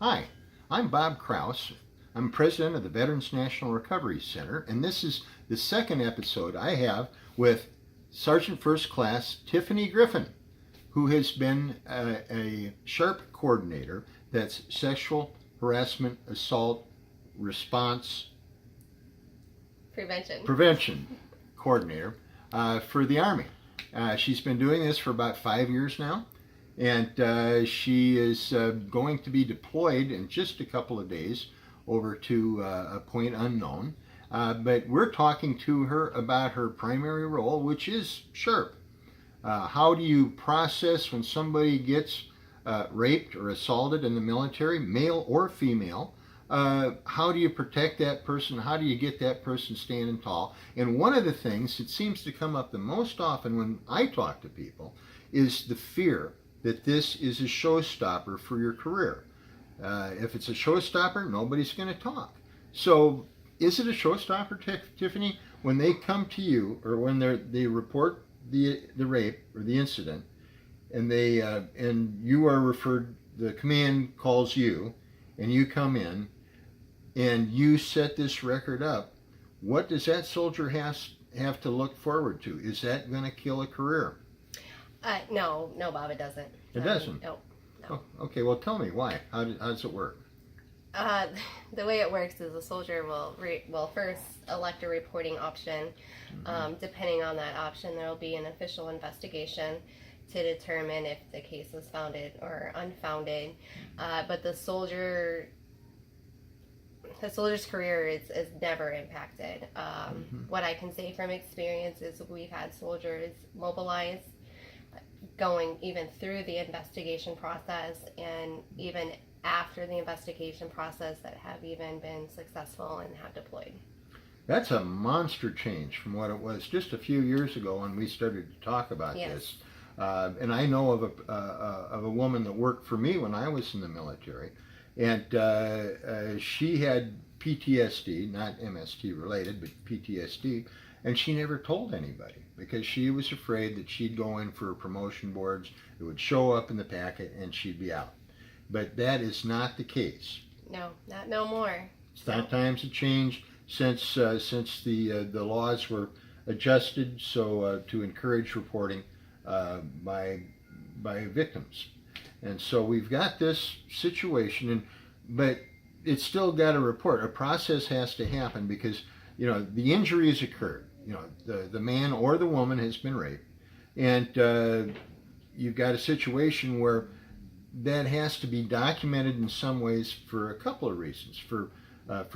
Hi, I'm Bob Kraus. I'm president of the Veterans National Recovery Center, and this is the second episode I have with Sergeant First Class Tiffany Griffin, who has been a SHARP coordinator, that's Sexual Harassment Assault Response Prevention Coordinator for the Army. She's been doing this for about 5 years now. And she is going to be deployed in just a couple of days over to a point unknown. But we're talking to her about her primary role, which is SHARP. How do you process when somebody gets raped or assaulted in the military, male or female? How do you protect that person? How do you get that person standing tall? And one of the things that seems to come up the most often when I talk to people is the fear that this is a showstopper for your career. If it's a showstopper, nobody's going to talk. So is it a showstopper, Tiffany, when they come to you or when they report the rape or the incident and and you are referred, the command calls you and you come in and you set this record up, what does that soldier have to look forward to? Is that going to kill a career? No, Bob, it doesn't. It doesn't? No. Oh, okay, well tell me why. How does it work? The way it works is the soldier will first elect a reporting option. Depending on that option, there will be an official investigation to determine if the case is founded or unfounded. But the soldier's career is never impacted. What I can say from experience is we've had soldiers mobilized going even through the investigation process and even after the investigation process that have even been successful and have deployed. That's a monster change from what it was just a few years ago when we started to talk about this. And I know of a woman that worked for me when I was in the military, and she had PTSD, not MST related, but PTSD, and she never told anybody because she was afraid that she'd go in for promotion boards, it would show up in the packet, and she'd be out. But that is not the case. No, not no more. Times have changed since the laws were adjusted so to encourage reporting by victims. And so we've got this situation, but it's still got to report. A process has to happen because the injury has occurred. The man or the woman has been raped, and you've got a situation where that has to be documented in some ways for a couple of reasons. For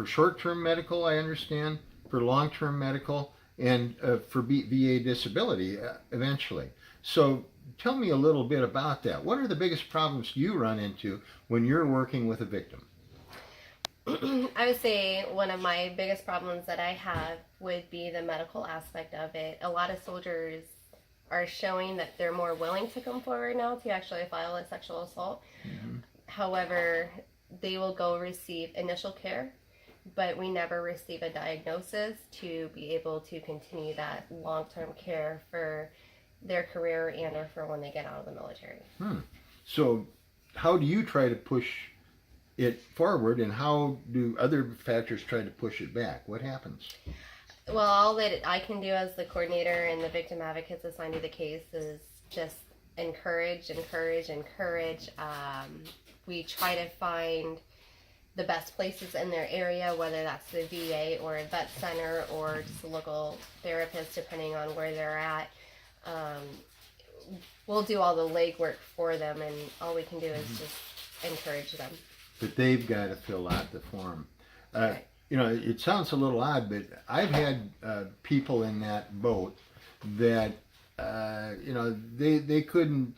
short-term medical, I understand, for long-term medical, and for VA disability eventually. So tell me a little bit about that. What are the biggest problems you run into when you're working with a victim? I would say one of my biggest problems that I have would be the medical aspect of it. A lot of soldiers are showing that they're more willing to come forward now to actually file a sexual assault. However, they will go receive initial care, but we never receive a diagnosis to be able to continue that long-term care for their career and or for when they get out of the military. So how do you try to push it forward, and how do other factors try to push it back? What happens? Well, all that I can do as the coordinator and the victim advocates assigned to the case is just encourage. We try to find the best places in their area, whether that's the VA or a vet center or just a local therapist, depending on where they're at. We'll do all the legwork for them, and all we can do is just encourage them. But they've got to fill out the form. Right. It sounds a little odd, but I've had people in that boat that they couldn't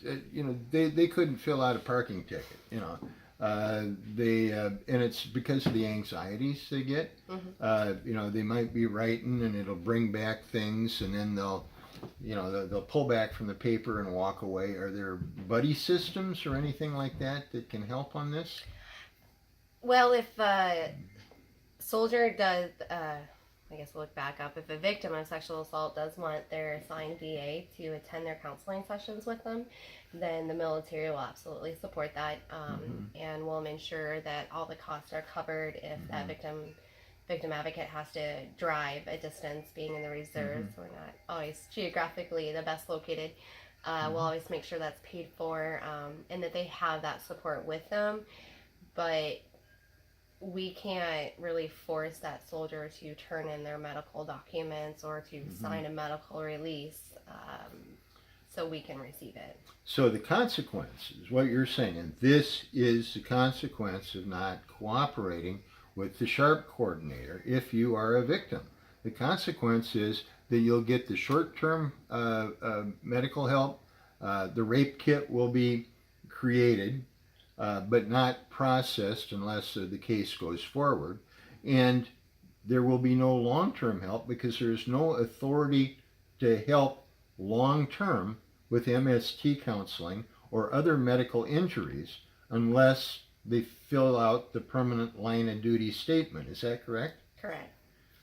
they couldn't fill out a parking ticket. And it's because of the anxieties they get. They might be writing and it'll bring back things, and then they'll pull back from the paper and walk away. Are there buddy systems or anything like that can help on this? Well, if soldier does, I guess we'll look back up. If a victim of sexual assault does want their assigned VA to attend their counseling sessions with them, then the military will absolutely support that, and will ensure that all the costs are covered if that victim advocate has to drive a distance. Being in the reserves, we're not always geographically the best located. We'll always make sure that's paid for, and that they have that support with them. But we can't really force that soldier to turn in their medical documents or to sign a medical release so we can receive it. So the consequence is what you're saying, and this is the consequence of not cooperating with the SHARP coordinator if you are a victim. The consequence is that you'll get the short-term medical help. The rape kit will be created, but not processed unless the case goes forward. And there will be no long-term help because there's no authority to help long-term with MST counseling or other medical injuries unless they fill out the permanent line of duty statement. Is that correct? Correct.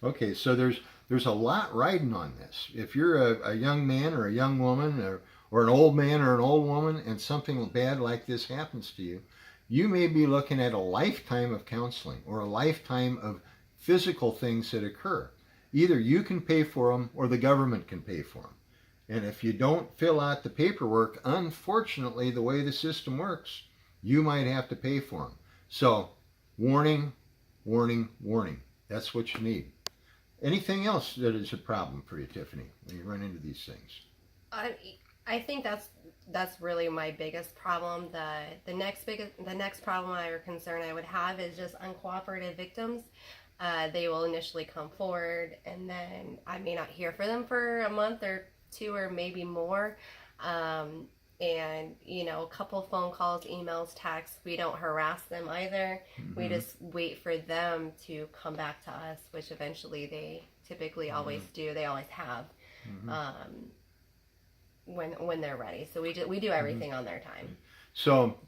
Okay, so there's a lot riding on this. If you're a young man or a young woman or an old man or an old woman and something bad like this happens to you, you may be looking at a lifetime of counseling or a lifetime of physical things that occur. Either you can pay for them or the government can pay for them. And if you don't fill out the paperwork, unfortunately, the way the system works, you might have to pay for them. So, warning, warning, warning. That's what you need. Anything else that is a problem for you, Tiffany, when you run into these things? I think that's really my biggest problem. The next problem or concern I would have is just uncooperative victims. They will initially come forward, and then I may not hear from them for a month or two or maybe more. And a couple phone calls, emails, texts. We don't harass them either. We just wait for them to come back to us, which eventually they typically always do. They always have. When they're ready. So we do everything on their time. So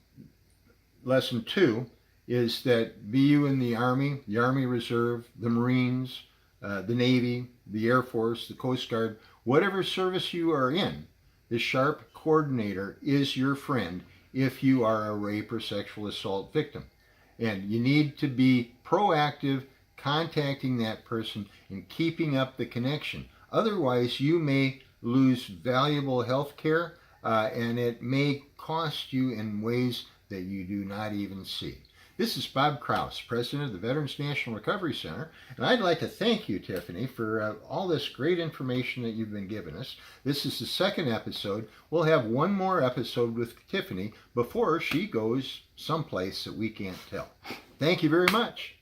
lesson 2 is that be you in the Army Reserve, the Marines, the Navy, the Air Force, the Coast Guard, whatever service you are in, the SHARP coordinator is your friend if you are a rape or sexual assault victim. And you need to be proactive, contacting that person and keeping up the connection. Otherwise, you may lose valuable health care, and it may cost you in ways that you do not even see. This is Bob Kraus, President of the Veterans National Recovery Center, and I'd like to thank you, Tiffany, for all this great information that you've been giving us. This is the second episode. We'll have one more episode with Tiffany before she goes someplace that we can't tell. Thank you very much.